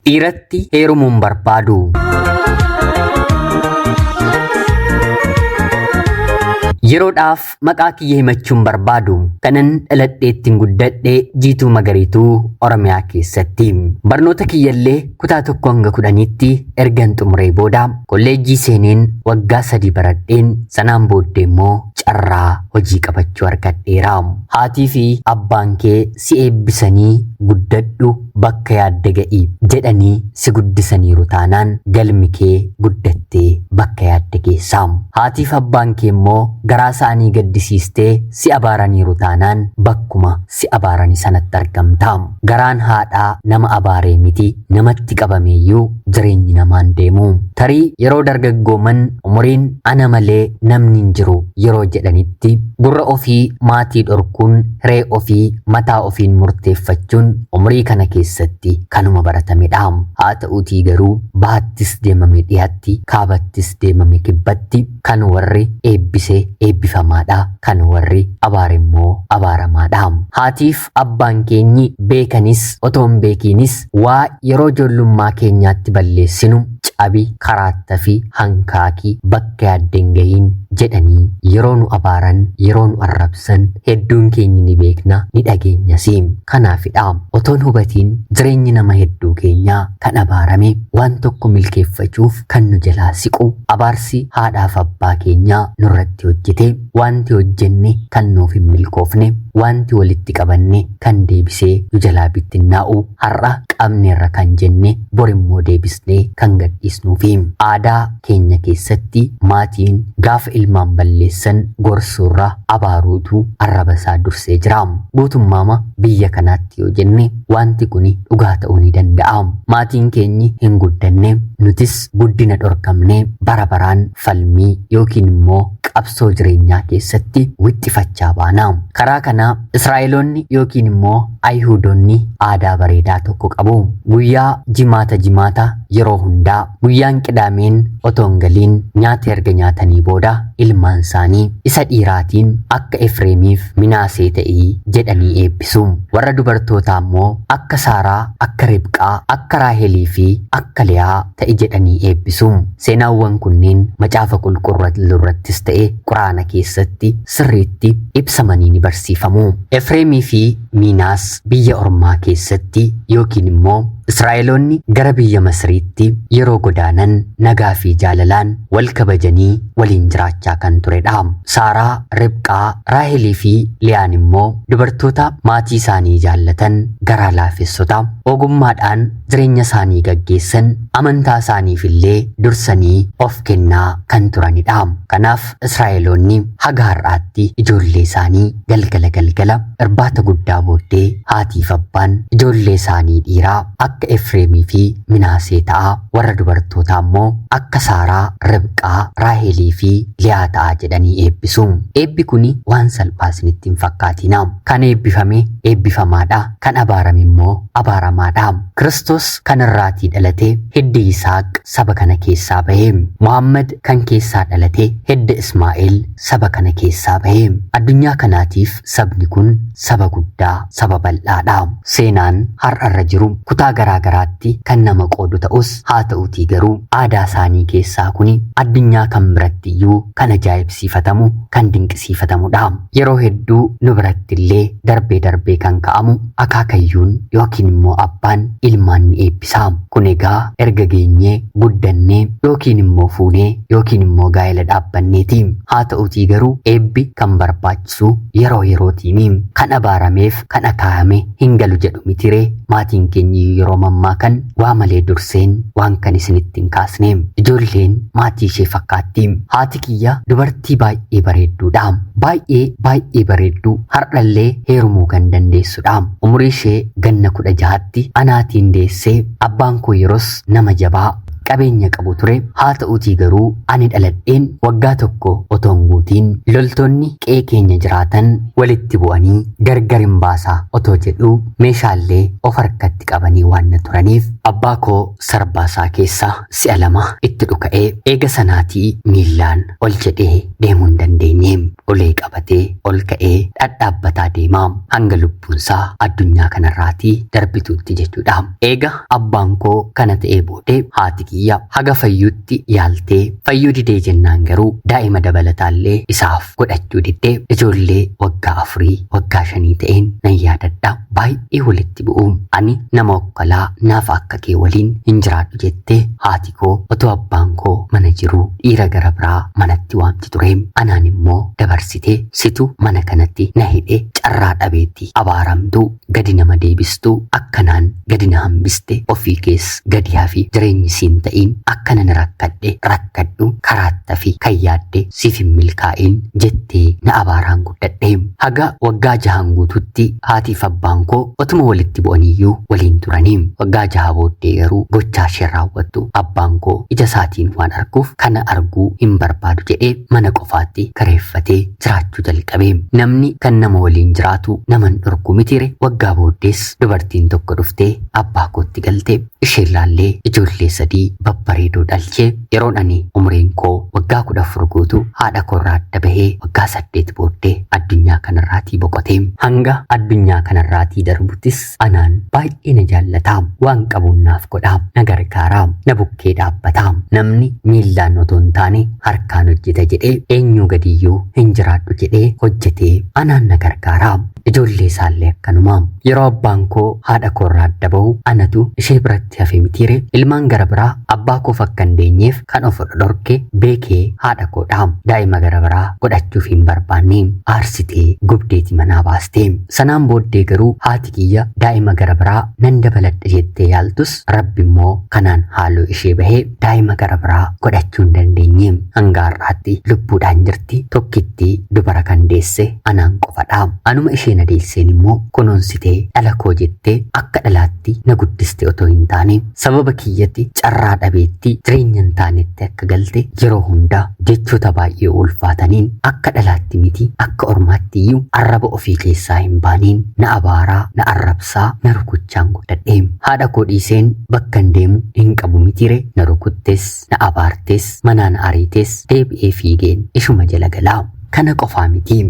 Dhiiratti heerumuun barbaadu. Yeroodhaaf maqaa kiyya himachuun barbaadu kanan dhaladheettiin guddadhee Jiituu Magariituu Oromiyaa keessatti. Barnoota kiyyallee kutaa 1 hanga 10tti ergan xumuree booda kolleejjii seeneen waggaa 3 baradheen sanaan booddee immoo carraa hojii qabachuu argadheera. Haatii fi abbaan kee si eebbisanii guddadhu bakka yaadde ga'i jedhanii si guddisaniiru taanaan galmi kee guddattee bakka yaadde geessa. Haatii fi abbaan kee immoo garaa isaanii gaddisiistee si abaaraniiru taanaan bakkuma si abaarani sanatti argamta. Garaan haadhaa nama abaaree miti namatti qabameeyyuu jireenyi namaan deemu. Tarii yeroo dargaggooman umuriin ana malee namni hin jiru yeroo jedhanitti gurra ofii maatii dhorkuun hiree ofii mataa ofiin murteeffachuun umurii kana keessatti kanuma baratamedha. Haa ta'uutii garuu bahattis deemame dhiyaatti kaabattis deemame kibbatti kan warri eebbisee eebbifamaadha kan warri abaare immoo abaaramaadha. Haatiif abbaan keenyi beekanis otoo hin beekinis waa yeroo ijoollummaa keenyaatti balleessinu cabi karaatta fi hankaakii bakka yaaddeen gahiin jedhanii yeroo nu abaaran yeroo nu arrabsan hedduun keenya ni beekna ni dhageenyas. Kanaafidha otoon hubatiin jireenyi nama hedduu keenyaa kan abaarame waan tokko milkeeffachuuf kan nu jalaa siqu abaarsi haadhaaf abbaa keenyaa nurratti hojjete wanti hojjenne kan nuuf hin milkoofne wanti walitti qabanne kan deebisee nu jalaa bittinnaa'u har'a qabneerra kan jenne borimmoo deebisnee kan gadhiisnuufi. Aadaa keenya keessatti maatiin gaafa ilmaan balleessan gorsuurra abaaruutu arraba isaa dursee jira. Guutummaama biyya kanaatti yoo jenne wanti kuni dhugaa ta'uu ni danda'a. Maatiin keenyi hin guddanne nutis guddina dhorkamne bara baraan falmii yookiin immoo qabsoo jireenyaa keessatti wixxifachaa baana. Karaa kana Israa'eloonni yookiin immoo Ayhuudonni aadaa bareedaa tokko qabu. Guyyaa jimaata yeroo hundaa guyyaan qidaameen otoo hin galiin nyaata erga nyaatanii booda ilmaan isaanii isa dhiiraatiin akka Efreemiif Minaasee ta'ii jedhanii eebbisu. Warra dubartootaa immoo akka Saaraa, akka Ribqaa, akka Raahelii fi akka Liyaa ta'i jedhanii eebbisu. Seenaawwan kunneen macaafa qulqulluurrattis ta'e Quraana keessatti sirriitti ibsamanii ni barsiifamu. Efreemii fi Minaas biyya ormaa keessatti yookiin immoo Israa'eloonni gara biyya Masriitti yeroo godaanan nagaa fi jaalalaan wal kabajanii waliin jiraachaa kan turedha. Saaraa, Ribqaa, Raahelii fi Liyaan immoo dubartoota maatii isaanii jaallatan garaa laafessota ogummaadhaan jireenya isaanii gaggeessan amantaa isaaniif illee dursanii of kennaa kan turanidha. Kanaaf Israa'eloonni haga har'aatti ijoollee isaanii galgala irbaata guddaa booddee haatiif abbaan ijoollee isaanii dhiiraa akka Efreemii fi Minaasee ta'a. Warra dubartootaa immoo akka Saaraa, Ribqaa, Raahelii fi Liyaa ta'a jedhanii eebbisu. Eebbi kuni waan salphaa isinitti hin fakkaatina. Kan eebbifame eebbifamaadha. Kan abaarame immoo abaaramaadha. Kiristoos kan irraatii dhalate hiddi Yisaaq saba kana keessaa bahe. Muhammad kan keessaa dhalate hidda Ismaa'eel saba kana keessaa bahe. Addunyaa kanaatiif sabni kun saba guddaa saba bal'aadha. Seenaan har'arra jiru kutaa garaagaraatti kan nama qoodu ta'us haa ta'uutii garuu aadaa isaanii keessaa kuni addunyaa kan biratti iyyuu kan ajaa'ibsiifatamu kan dinqisiifatamudha. Yeroo hedduu nu biratti illee darbee kan ka'amu akaakayyuun yookiin immoo abbaan ilmaan ni eebbisa. Kun egaa erga geenyee guddannee yookiin immoo fuunee yookiin immoo gaa'ela dhaabbanneeti. Haa ta'uutii garuu eebbi kan barbaachisu yerootiini. Kan abaarameef kan akaahame hin galu jedhu mitiree maatiin keenya yeroo mammaakan waa malee durseen waan kan isinitti hin kaasne. Ijoolleen maatii ishee fakkaatti. Haati kiyya dubartii baay'ee bareedduudha. Baay'ee bareedduu har'allee heerumuu kan dandeessudha. Umurii ishee ganna 16tti anaatiin deessee abbaan koo yeroos nama jabaa qabeenya qabu ture. Haa ta'uutii garuu ani dhaladheen waggaa tokko otoo hin guutiin loltoonni qe'ee keenya jiraatan walitti bu'anii gargar hin baasaa otoo jedhuu meeshaalee of harkatti qabanii waan turaniif abbaa koo sarbaasaa keessaa si'a lama itti dhuka'ee eega sanaatii miillaan ol jedhee deemuu hin dandeenye. Ulee qabatee ol ka'ee dhadhaabbataa deemaa hanga lubbuunsaa addunyaa kanarraatii darbituutti jechuudha. Eega abbaan koo kana ta'ee boodee haati kiyya haga fayyuutti yaaltee fayyuu didee jennaan garuu daa'ima dabalataallee isaaf godhachuu diddee ijoollee waggaa 4 waggaa 5 ta'een nan yaadadha. Baay'ee walitti bu'u. Ani nama okkolaa naaf akka kee waliin hin jiraadhu jettee haati koo otoo abbaan koo mana jiru dhiira gara biraa manatti waamti ture. Anaan immoo dabarsitee situ mana kanatti na hidhe carraa dhabeetti abaaramtuu gadi nama deebistuu akkanaan gadi na hambiste ofii kees gadi hafi jireenyi siin ta'in akkana na rakkadhu karaatta fi kan yaadde siif hin milkaa'in jettee na abaaraan guddadhe. Haga waggaa 6 guututti haatiif abbaan koo otuma walitti bu'aniyyuu waliin turanii. Waggaa 6 booddee garuu gochaa ishee raawwattu abbaan koo ija isaatiin waan arguuf kana arguu hin barbaadu jedhee mana qofaatti kareeffatee jiraachuu jalqabe. Namni kan nama waliin jiraatu naman dhorku mitire. Waggaa booddees dubartiin tokko dhuftee abbaa kootti galte. Isheen laallee ijoollee 3 babbareedoo dhalchee. Yeroon ani umriin koo waggaa 14 guutu haadha koorraa adda bahee waggaa 8 booddee addunyaa kanarraatii boqote. Hanga addunyaa kanarraatii darbuttis anaan baay'ee na jaallata. Waan qabuun naaf godha, na gargaara, na bukkee dhaabbata. Namni miillaan otoo hin taane harkaan hojjeta jedhee eenyuu gadiyyuu hin jiraadhu jedhee hojjetee anaan na gargaara. Ijoollee isaallee akkanuma. Yeroo abbaan koo haadha koorraa adda bahu anatu ishee biratti hafe mitiire. Ilmaan gara biraa abbaa koof akka hin deenyeef kan of dhorke beekee haadha koodha. Daa'ima gara biraa godhachuuf hin barbaanne aarsitee gubdeeti manaa baaste. Sanaan booddee garuu haati kiyya daa'ima gara biraa nan dabaladha jettee yaaltus rabbi immoo kanaan haaloo ishee bahee daa'ima gara biraa godhachuu hin dandeenye. Hanga har'aatti lubbuudhaan jirti. Tokkitti dubara kan deesse anaan qofadha. Anuma ishee na deesseen immoo kunuunsitee dhala koo jettee akka dhalaatti na guddiste otoo hin taane sababa kiyyatti carraa dhabeetti jireenya hin taanetti akka galte yeroo hunda jechoota baay'ee ulfaataniin akka dhalaatti miti akka ormaatti iyyuu arraba ofii keessaa hin baaniin na abaaraa na arrabsaa na rukuchaan guddadhe. Haadha koo dhiiseen bakka hin deemu hin qabu mitire. Na rukuttes na abaartes manaan ariites deebi'ee fiigeen ishuma jala galaa. Kana qofaa miti.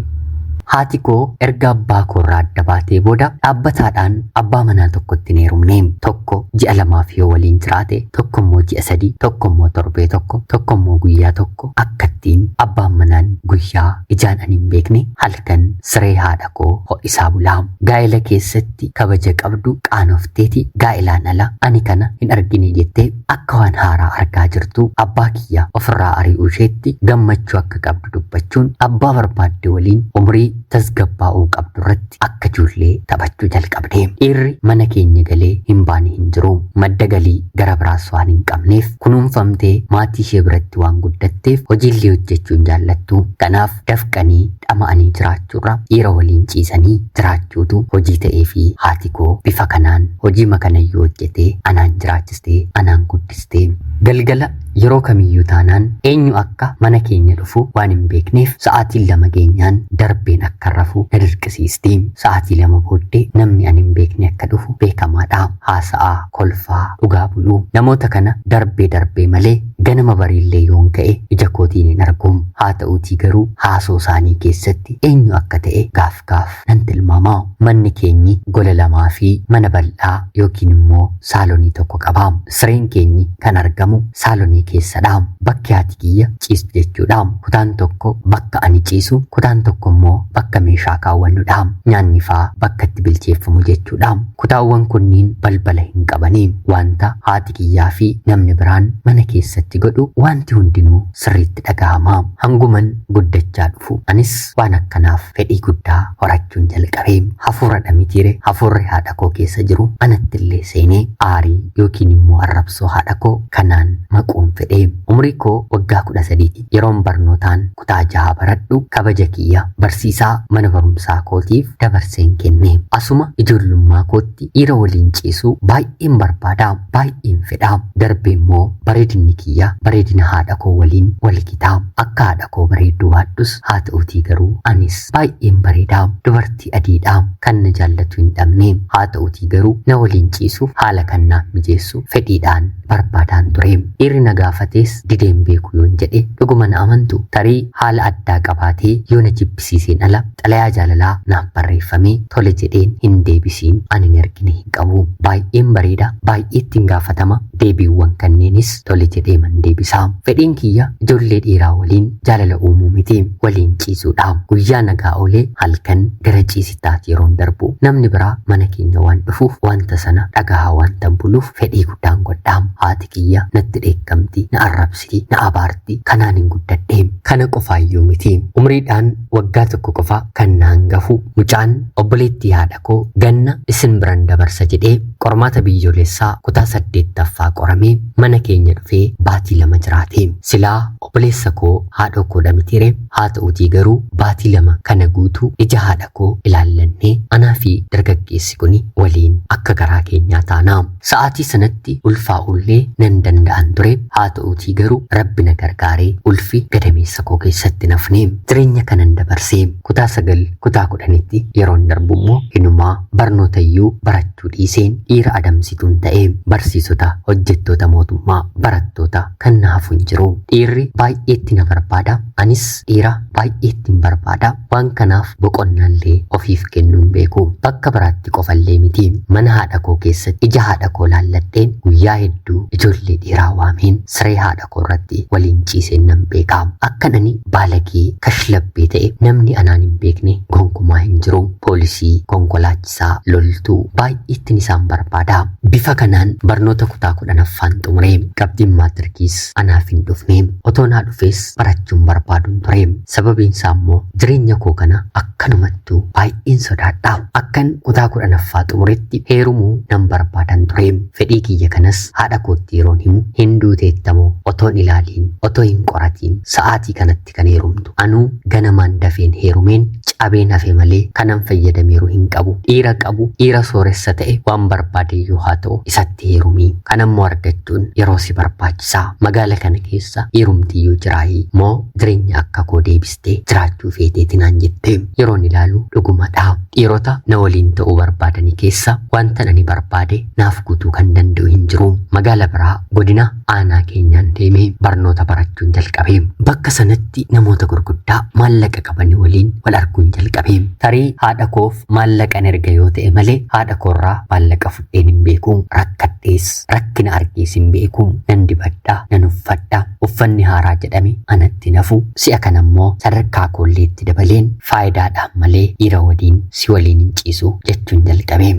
Haati koo erga abbaa koorraa adda baatee booda dhaabbataadhaan abbaa manaa tokkotti hin heerumne. Tokko ji'a 2 yoo waliin jiraate, tokko immoo ji'a 3, tokko immoo torbee tokko immoo guyyaa tokko akkattiin abbaan manaan guyyaa ijaan ani hin beekne halkan siree haadha koo ho'isaa bulaa. Gaa'ela keessatti kabaja qabdu qaanofteeti gaa'ilaan ala ani kana hin argine jettee akka waan haaraa argaa jirtu abbaa kiyya ofirraa ari'uu isheetti gammachuu akka qabdu dubbachuun abbaa barbaadde waliin umrii tasgabbaa'uu qabdu irratti akka ijoollee taphachuu jalqabde. Dhiirri mana keenya galee hin baane hin jiru. Madda galii gara biraas waan hin qabneef kunuunfamtee maatii ishee biratti waan guddatteef hojiillee hojjechuu hin jaallattu. Kanaaf dafqanii dhama'anii jiraachuurra dhiira waliin ciisanii jiraachuutu hojii ta'ee fi haati koo bifa kanaan hojii makanayyuu hojjetee anaan jiraachistee anaan guddistee. Galgala yeroo kamiyyuu taanaan eenyu akka mana keenya dhufu waan hin beekneef sa'aatiin 2 geenyaan darbeen akka rafu na dirqisiisti. Sa'aatii 2 booddee namni ani hin beekne akka dhufu beekamaadha. Haasa'aa, kolfaa, dhugaa buluu. Namoota kana darbee malee ganama bariillee yoon ka'e ija kootiin hin argu. Haa ta'uutii garuu haasoo isaanii keessatti eenyu akka ta'e gaaf nan tilmaama. Manni keenyi gola 2 fi mana bal'aa yookiin immoo saalonii tokko qaba. Sireen keenyi kan argamu saalonii keessadha. Bakki haati kiyya ciistu jechuudha. Kutaan tokko bakka ani ciisu, kutaan tokko immoo bakka meeshaa kaawwannudha. Nyaanni faa bakka itti bilcheeffamu jechuudha. Kutaawwan kunniin balbala hin qabanii. Wanta haati kiyyaa fi namni biraan mana keessatti godhu wanti hundinuu sirriitti dhagahama. Hanguman guddachaa dhufu anis waan akkanaaf fedhii guddaa horachuun jalqabe. Hafuura dhamitiire hafuurri haadha koo keessa jiru anattillee seenee aarii yookiin immoo arrabsoo haadha koo kanaan maquun fedhe. Umrii koo waggaa 13 yeroon barnootaan kutaa 6 baradhu kabaja kiyya barsiisaa mana barumsaa kootiif dabarseen kenne. Asuma ijoollummaa kootti dhiira waliin ciisuu baay'een barbaada, baay'een fedha. Darbee immoo bareedinni kiyya bareedina haadha koo waliin wal gitaa. Akka haadha koo bareedduu baadhus haa ta'utii garuu anis baay'een bareeda. Dubartii adiidha kan na jaallatu hin dhabne. Haa ta'utii garuu na waliin ciisuuf haala kan naaf mijeessu fedhiidhaan barbaadaan ture. Dhiirri na gaafates dideen beeku yoon jedhe dhuguma na amantu. Tarii haala addaa qabaatee yoo na jibbisiiseen ala xalayaa jaalalaa naaf barreeffamee tole jedheen hin deebisiin ani hin ergine hin qabu. Baay'een bareeda, baay'ee ittiin gaafatama. Deebiiwwan kanneenis tole jedhee man deebisa. Fedhiin kiyya ijoollee dhiiraa waliin jaalala uumuu miti, waliin ciisuudha. Guyyaa nagaa oolee halkan gara ciisitaatti yeroon darbu namni biraa mana keenya waan dhufuuf wanta sana dhagahaa wanta buluuf fedhii guddaan godhaa. Haati kiyya natti dheekkamti, na arrabsiti, na abaarti. Kanaan hin guddadhe. Kana qofaayyuu miti. Umriidhaan waggaa tokko qofa kan na hangafu mucaan obboleettii haadha koo ganna isin biran dabarsa jedhee qormaata biyyoolessaa kutaa 8ffaa qoramee mana keenya dhufee baatii 2 jiraate. Silaa obboleessa koo haadha koo dhamitire. Haa ta'utii garuu baatii 2 kana guutuu ija haadha koo ilaallannee anaa fi dargaggeessi kuni waliin akka garaa keenyaa taana. Sa'aatii sanatti ulfaa'ullee nan danda'an ture. Haa ta'utii garuu rabbi na gargaaree ulfi gadameessa koo keessatti nafne. Jireenya kanan dabarsee kutaa 9 kutaa 10tti yeroon darbu immoo hinumaa barnootayyuu barachuu dhiiseen dhiira adamsituun ta'ee barsiisota, hojjettoota mootummaa, barattoota kan naafu hin jiru. Dhiirri baay'eetti na barbaada, anis dhiira baay'eetti hin barbaada. Waan kanaaf boqonnaallee ofiif kennuun beeku. Bakka biraatti qofallee miti. Mana haadha koo keessatti ija haadha koo laalladheen guyyaa hedduu ijoollee dhiiraa waameen siree haadha koo irratti waliin ciiseen nan beeka. Akkan ani baalagee kashlabbee ta'e namni anaan hin beekne gonkumaa hin jiru. Poolisii, konkolaachisaa, loltuu baay'eettiin isaan barbaada. Bifa kanaan barnoota kutaa 10ffaan xumuree qabxiin maatirkiis anaaf hin dhufne. Otoo naa dhufees barachuun barbaaduun ture. Sababiin isaa immoo jireenya koo kana akkanumattuu baay'een sodaadha. Akkan kutaa 10ffaa xumuretti heerumuu nan barbaadan ture. Fedhii kiyya kanas haadha kootti yeroon himu hin duuteettamoo otoon ilaaliin otoo hin qoratiin sa'aatii kanatti kan heerumtu. Anuu ganamaan dafeen heerumeen cabeen hafe malee kanan fayyadameeru hin qabu. Dhiira qabu, dhiira sooressa ta'e waan barbaadeyyuu haa ta'u isatti heerumii. Kanammoo argachuun yeroo si barbaachisaa. Magaala kana keessa heerumtiyyuu jiraayii moo jireenya akka koo deebistee jiraachuu feeteetinaan jettee yeroon ilaalu dhugumadha. Dhiirota na waliin ta'uu barbaadanii keessa wanta ani barbaade naaf guutuu kan danda'u hin jiru. Magaala biraa godina aanaa keenyaan deemee barnoota barachuun jalqabe. Bakka sanatti namoota gurguddaa maallaqa qabanii waliin wal arguun jalqabe. Tarii haadha koof maallaqan erga yoo ta'e malee haadha koorraa maallaqa fudheen hin beeku. Rakkadhees rakkina argees hin beeku. Nan dibadhaa, nan uffadhaa. Uffanni haaraa jedhame anatti nafu. Si'a kanammoo sadarkaa koolleetti dabaleen faayidaadhaan malee dhiira waliin si waliin hin ciisu jechuun jalqabe.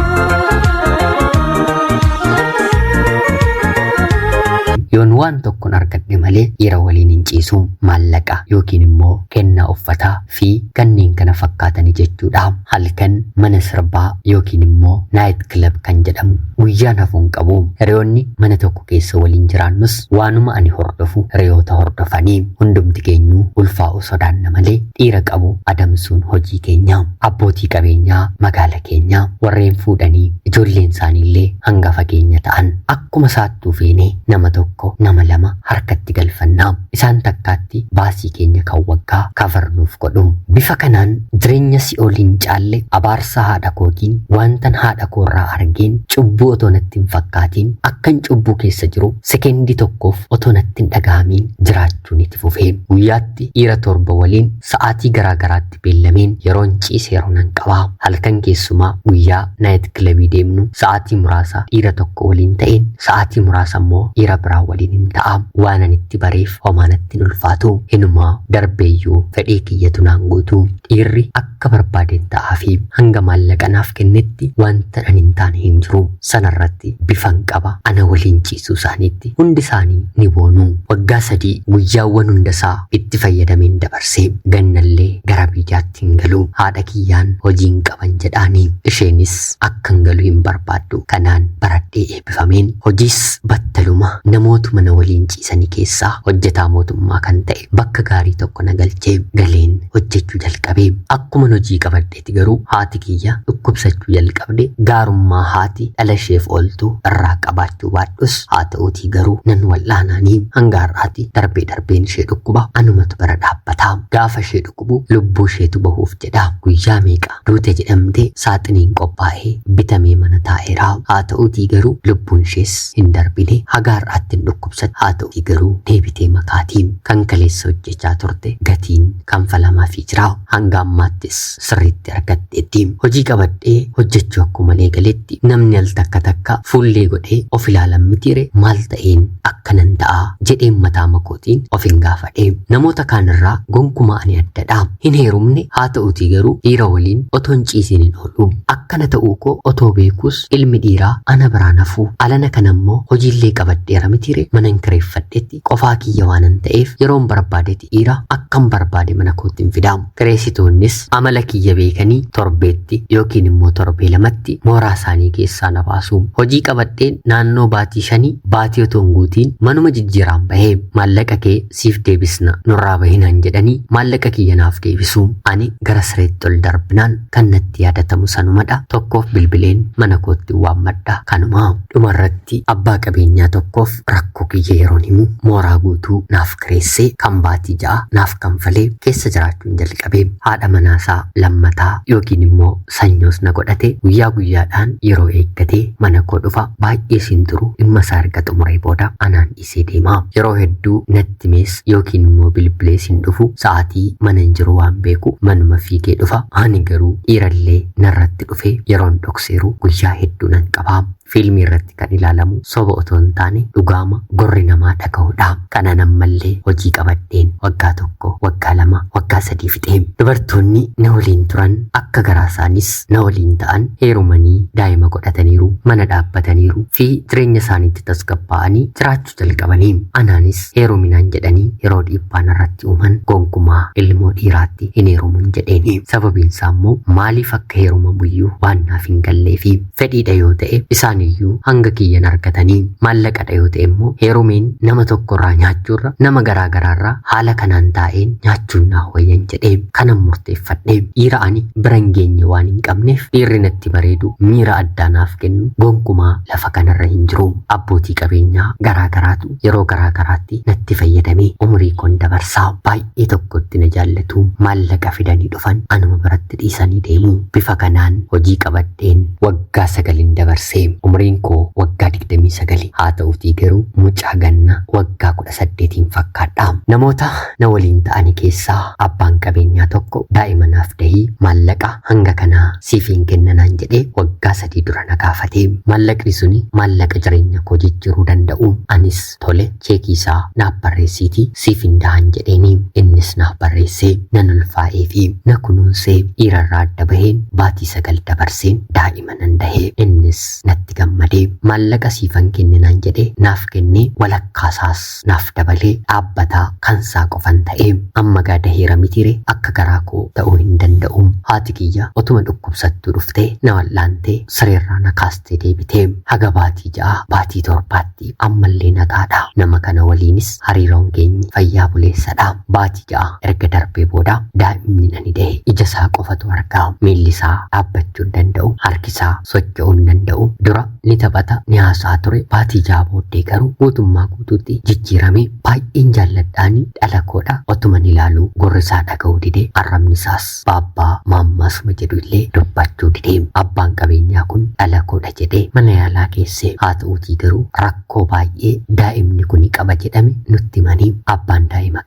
Yoon waan tokkoon argadhe malee dhiira waliin hin ciisu. Maallaqa yookiin immoo kennaa uffataa fi kanneen kana fakkaatanii jechuudha. Halkan mana sirbaa yookiin immoo naayit kilab kan jedhamu guyyaan hafuun qabu. Hiriyoonni mana tokko keessa waliin jiraannus waanuma ani hordofu hiriyoota hordofanii. Hundumti keenyuu ulfaa'u sodaanna malee dhiira qabu adamsuun hojii keenya. Abbootii qabeenyaa magaala keenyaa warreen fuudhanii ijoolleen isaaniillee hangafa keenya ta'an akkuma saattuu feenee nama tokko nama 2 harkatti galfannaa. Isaan takkaatti baasii keenya kan waggaa kafarnuuf godhu. Bifa kanaan jireenya si'ooliin caalle abaarsa haadha kootiin wantan haadha koorraa argeen cubbuu otoo natti hin fakkaatiin akkan cubbuu keessa jiru sekendii tokkoof otoo natti hin dhagahamiin jiraachuun itti fufee. Guyyaatti dhiira 7 waliin sa'aatii garaagaraatti beellameen yeroon ciise yeroo nan qabaa. Halkan keessumaa guyyaa naayit kilabii deemnu sa'aatii muraasa dhiira tokko waliin ta'een sa'aatii muraasa immoo dhiira biraa waliin hin ta'a. Waan ani itti bareef homaanatti hin ulfaatu. Hinumaa darbeeyyuu fedhii kiyyatu naan guutu. Dhiirri akka barbaadeen ta'aa fi hanga maallaqa naaf kennetti wanta ani hin taane hin jiru. Sanarratti bifan qaba. Ana waliin ciisuu isaaniitti hundi isaanii ni boonu. Waggaa 3 guyyaawwan hundasaa itti fayyadameen dabarsee gannallee gara biyyaatti hin galu. Haadha kiyyaan hojiin qaban jedhaanii isheenis akka hin galu hin barbaaddu. Kanaan baradhee eebbifameen hojiis batta battaluma namootuma na waliin ciisanii keessaa hojjetaa mootummaa kan ta'e bakka gaarii tokko na galchee galeen hojjechuu jalqabee. Akkuma hojii qabadheeti garuu haati kiyya dhukkubsachuu jalqabde. Gaarummaa haati dhala isheef ooltu irraa qabaachuu baadhus haa ta'uutii garuu nan wal'aanaanii hanga har'aati darbeen ishee dhukkuba anumatu bira dhaabbataa. Gaafa ishee dhukkubu lubbuu isheetu bahuuf jedha. Guyyaa meeqa duute jedhamtee saaxiniin qophaa'ee bitamee mana taa'eera. Haa ta'uutii garuu lubbuun ishees hin darbine haga har'aatti hin dhukkubsatu. Haa ta'uutii garuu deebitee makaatiin kan kaleessa hojjechaa turte gatiin kanfalamaafii jira. Hanga ammaattis sirriitti argatteetti. Hojii qabadhee hojjechuu akkuma galetti namni al takka fuullee godhee of ilaalan mitiire maal ta'een akkanan ta'a jedheen mataa makootiin of hin gaafadhe. Namoota kaanirraa gonkumaa ani addadha. Hin heerumne haa ta'uutii garuu dhiira waliin otoo hin ciisin hin oolu. Akkana ta'uu koo otoo beekuus ilmi dhiiraa ana biraan hafuu. Alana kanammoo hojiillee qabadheera mitiire mana hin kireeffadhetti qofaa kiyya waanan ta'eef yeroon barbaadetti dhiira akkan barbaade mana kootti hin fidaamu. Kireessitoonnis amala kiyya beekanii torbeetti yookiin immoo torbee lamatti mooraa isaanii keessaa na baasu. Hojii qabadheen naannoo baatii 5 baatii otoo hin guutiin manuma jijjiiraan bahee maallaqa kee siif deebisna nurraa bahinaan jedhanii maallaqa kiyya naaf deebisu. Ani gara sireetti ol darbinaan kan natti yaadatamu sanumadha. Tokkoof bilbileen mana kootti waammadha. Kanuma dhumarratti abbaa qabeenyaa tokkoof rakkoo kiyya yeroon himu mooraa guutuu naaf kireessee kan baatii 6 naaf kanfalee keessa jiraachuun jalqabee. Haadha manaasaa lammataa yookiin immoo sanyoos na godhate guyyaa guyyaadhaan yeroo eeggatee mana koo dhufa. Baay'ee siin turu dhimma isaa erga xumuree booda anaan dhiisee deema. Yeroo hedduu natti mees yookiin immoo bilbilee siin dhufu sa'aatii mana hin jiru waan beeku manuma fiigee dhufa. Ani garuu dhiirallee narratti dhufe yeroon dhokseeru guyyaa hedduu nan qaba. Fiilmii irratti kan ilaalamu soba otoo hin taane dhugaama gorri namaa dhaga'uudha. Kana nammallee hojii qabadheen waggaa 1, waggaa 2, waggaa 3 fixee. Dubartoonni na waliin turan akka garaa isaanis na waliin ta'an heerumanii daa'ima godhataniiru, mana dhaabbataniiru fi jireenya isaaniitti tasgabbaa'anii jiraachuu jalqabanii. Anaanis heeruminaan jedhanii yeroo dhiibbaan irratti uuman gonkumaa ilmoo dhiiraatti hin heerumun jedheeni. Sababiin isaa immoo maaliif akka heerumamuyyuu waan naaf hin galleefi fedhiidha yoo ta'e isaan iyyuu hanga kiyyan argatanii maallaqadha yoo ta'e immoo heerumeen nama tokkorraa nyaachuurra nama garaa garaarraa haala kanaan taa'een nyaachuun naa wayyan jedhee kanan murteeffadhe. Dhiira ani bira hin geenye waan hin qabneef dhiirri natti bareedu miira addaa naaf kennu gonkumaa lafa kanarra hin jiru. Abbootii qabeenyaa garaa garaatu yeroo garaa garaatti natti fayyadamee umurii koon dabarsaa. Baay'ee tokkotti na jaallatu maallaqa fidanii dhufan anuma biratti dhiisanii deemu. Bifa kanaan hojii qabadheen waggaa 9 dabarsee. Umriin koo waggaa 29 haa ta'uutii garuu mucaa ganna waggaa 18 fakkaadha. Namoota na waliin ta'anii keessaa abbaan qabeenyaa tokko daa'ima naaf dahii maallaqa hanga kanaa siif hin kennanaan jedhee waggaa 3 dura na gaafate. Maallaqni suni maallaqa jireenya koo jijjiiruu danda'u. Anis tole cheekii isaa naaf barreessiitii siif hin dahan jedheeni. Innis naaf barreessee nan ulfaa'ee fi na kunuunsee dhiirarraa adda baheen baatii 9 dabarseen daa'ima nan dahee. Innis natti gammadee maallaqa siifan kenninaan jedhee naaf kennee walakkaasaas naaf dabalee dhaabbataa kansaa qofan ta'ee. Amma gaadaheera mitiire akka garaa koo ta'uu hin danda'u. Haati kiyya otuma dhukkubsattuu dhuftee na wal'aantee sireerraa na kaastee deebitee haga baatii 6 baatii 7tti ammallee nagaadha. Nama kana waliinis hariiroon keenya fayyaa buleessadha. Baatii 6 erga darbee booda daa'imni ani dahe ija isaa qofatu argaa. Miilli isaa dhaabbachuu hin danda'u, harki isaa socho'uu hin danda'u. Dura ni taphata ni haasaa ture. Baatii 6 booddee garuu guutummaa guutuutti jijjiirame. Baay'een jaalladhaanii dhala koodha. Otuman ilaaluu gurri isaa dhaga'uu didee arrabni isaas baabbaa maammaasuma jedhu illee dubbachuu didee. Abbaan qabeenyaa kun dhala koodha jedhee mana yaalaa keessee. Haa ta'uutii garuu rakkoo baay'ee daa'imni kuni qaba jedhame nutti himanii. Abbaan daa'ima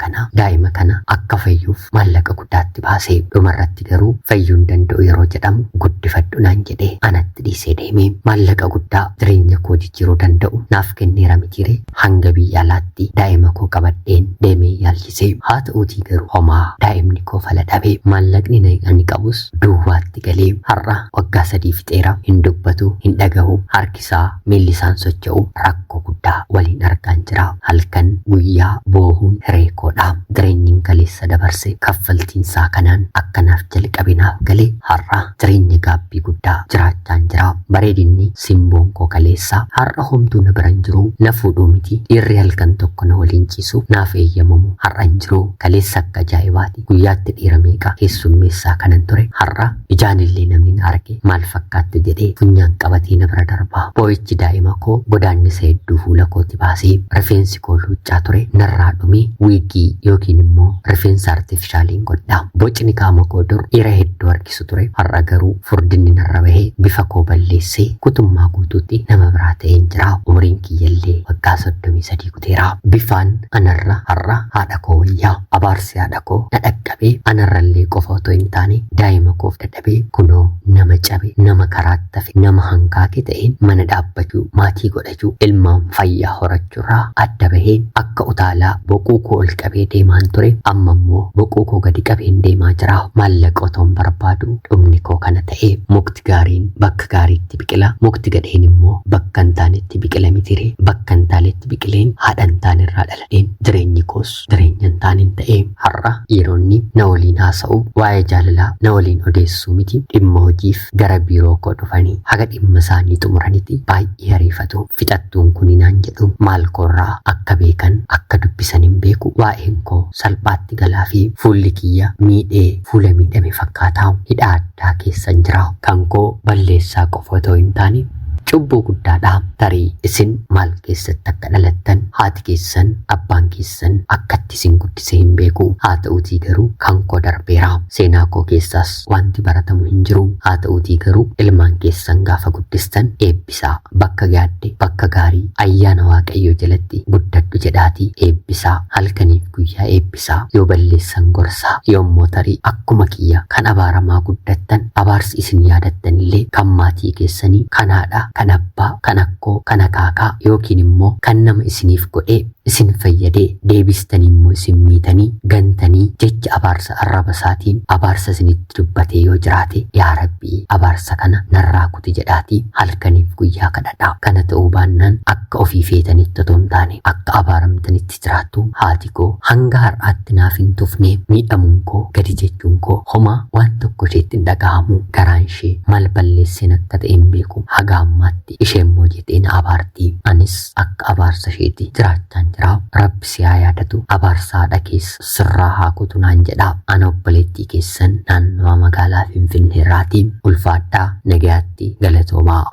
kana akka fayyuuf maallaqa guddaatti baasee dhumarratti garuu fayyuu hin danda'u yeroo jedhamu guddifadhu naan jedhee anatti dhiisee deeme. Maallaqa guddaa jireenya koo jijjiiruu danda'u naaf kenneera mitiire. Hanga biyya alaatti daa'ima koo qabadheen deemee yaalchisee. Haa ta'uutii garuu homaa daa'imni koo fala dhabee. Maallaqni ani qabus duwwaatti galee har'a waggaa 3 fixeera. Hin dubbatu, hin dhagahu, harkisaa miilli isaan socho'u rakkoo guddaa waliin argaan jira. Halkan guyyaa boohuun hiree koodha. jireenyin kaleessa dabarse kaffaltiinsaa kanaan akkanaaf jalqabinaaf galee har'a jireenya gaabbii guddaa jiraachaan jira. Bareedinni simboon koo kaleessa har'a homtuu na biran jiru na fuudhuu miti dhiirri halkan tokko na waliin ciisu naaf eeyyamamu har'a hin jiru. Kaleessa akka ajaa'ibaati guyyaatti dhiira meeqa keessummeessaa kanan ture har'a ijaanillee namni na arge maal fakkaatte jedhee funyaan qabatee na bira darbaa. Boo'ichi daa'ima koo godaannisa hedduu fuula kooti baasee rifeensi koo luuccaa ture narraa dhumee wiigii yookiin immoo rifeensa artifishaaliin godhaa. Bocni qaama koo dur dhiira hedduu harkisu ture har'a garuu furdinni narra bahee bifa koo balleessee kutummaa guutuutti nama biraa ta'een jira. Umriin kiyyallee waggaa 33 guuteera. Bifaan anarra har'a haadha koo wayyaa. Abaarsi haadha koo na dhaqqabee anarrallee qofa otoo hin taane daa'ima koof dadhabee kunoo nama cabe nama karaatti hafe nama hanqaaqe ta'een mana dhaabbachuu maatii godhachuu ilmaan fayyaa horachuurraa adda bahee akka utaalaa boquu koo ol qabee deemaan ture amma immoo boquu koo gadi qabeen deemaa jira. Maallaqa otoon barbaadu dhumni koo kana ta'ee mukti gaariin bakka gaariitti biqila mukti gadheen immoo bakka hin taanetti biqila mitire bakka hin taanetti biqileen haadha hin taanerraa dhaladheen jireenyi koos jireenya hin taaneen ta'ee har'a dhiironni na waliin haasa'u waa'ee jaalalaa na waliin odeessuu miti dhimma hojiif gara biiroo koo dhufanii haga dhimma isaanii xumuranitti baay'ee ariifatu. Fixattuun kuni naan jedhu maal koorraa akka beekan akka dubbisan hin beeku waa'een koo salphaatti galaa fi fuulli kiyya miidhee fuula miidhame fakkaataa hidhaa addaa keessan jira. Kan koo balleessaa qofa otoo hin taane cubbuu guddaadha. Tarii isin maal keessatti akka dhalattan haati keessan abbaan keessan akkatti isin guddisee hin beeku. Haa ta'uutii garuu kan koo darbeera. Seenaa koo keessaas wanti baratamu hin jiru. Haa ta'uutii garuu ilmaan keessan gaafa guddistan eebbisaa bakka gaadde bakka gaarii ayyaana waaqayyoo jalatti guddadhu jedhaatii eebbisaa halkaniif guyyaa eebbisaa. Yoo balleessan gorsaa yoommoo tarii akkuma kiyya kan abaaramaa guddattan abaarsi isin yaadattan illee kan maatii keessanii kan haadha kan abbaa kan akkoo kan akaakaa yookiin immoo kan nama isiniif godhee isin fayyadee deebistanii immoo isin miitanii gantanii jecha abaarsa arraba isaatiin abaarsa isinitti dubbatee yoo jiraate yaa rabbii abaarsa kana narraa kuti jedhaatii halkaniif guyyaa kadhadhaa. Kana ta'uu baannaan akka ofii feetanitti otoo hin taane akka abaaramtanitti jiraattu. Haati koo hanga har'aatti naaf hin tufne miidhamuun koo gadi jechuun koo homaa waan tokko isheetti hin dhaga'amu. Garaan ishee maal balleesseen akka ta'e hin beeku. Haga ammaatti isheen immoo jettee na abaartii. Anis akka abaarsa isheetti jiraachaan jira. Rabbi si haa yaadatu abaarsa haadha keessa sirraa haa kutu naan jedha. Ana obboleettii keessan naannoo magaalaa Finfinnee irraatii ulfaadhaa nagayaatti galatoomaa.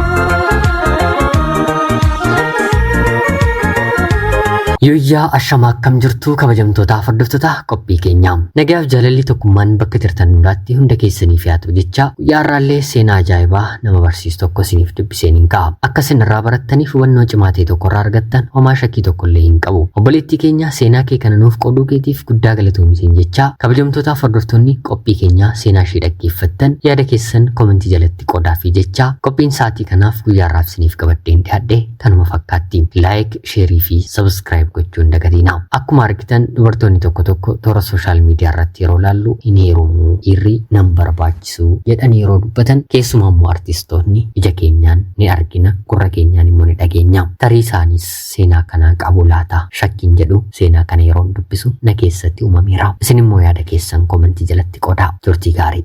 Yooyyaa ashama akkam jirtu kabajamtoota hordoftoota qophii keenya. Nagaaf jaalalli tokkummaan bakka jirtan hundaatti hunda keessaniif yaatu jecha guyyaa har'aallee seenaa ajaa'ibaa nama barsiisu tokko isiniif dubbiseen hin ka'a. Akka isin irraa barattaniif hubannoo cimaa ta'e tokko irraa argattan homaa shakkii tokko illee hin qabu. Obboleettii keenya seenaa kee kana nuuf qooduu keetiif guddaa galatoomi jecha kabajamtoota hordoftoonni qophii keenya seenaa ishee dhaggeeffattan yaada keessan komentii jalatti qoodaa fi jecha qophiin sa'aatii kanaaf guyyaa har'aaf isiniif qabadheen dhiyaadhe kanuma fakkaatti. Laayik, sheerii fi sabskiraayib gochuun dagatina. Akkuma argitan dubartoonni tokko tokko toora sooshaal miidiyaa irratti yeroo laallu hin heerumuu dhiirri nan barbaachisu jedhanii yeroo dubbatan keessumaa immoo artistoonni ija keenyaan ni argina gurra keenyaan immoo ni dhageenya. Tarii isaanis seenaa kana qabu laata shakkiin jedhu seenaa kana yeroo dubbisu na keessatti uumameera. Isin immoo yaada keessan komentii jalatti qoodaa. Turtii gaarii.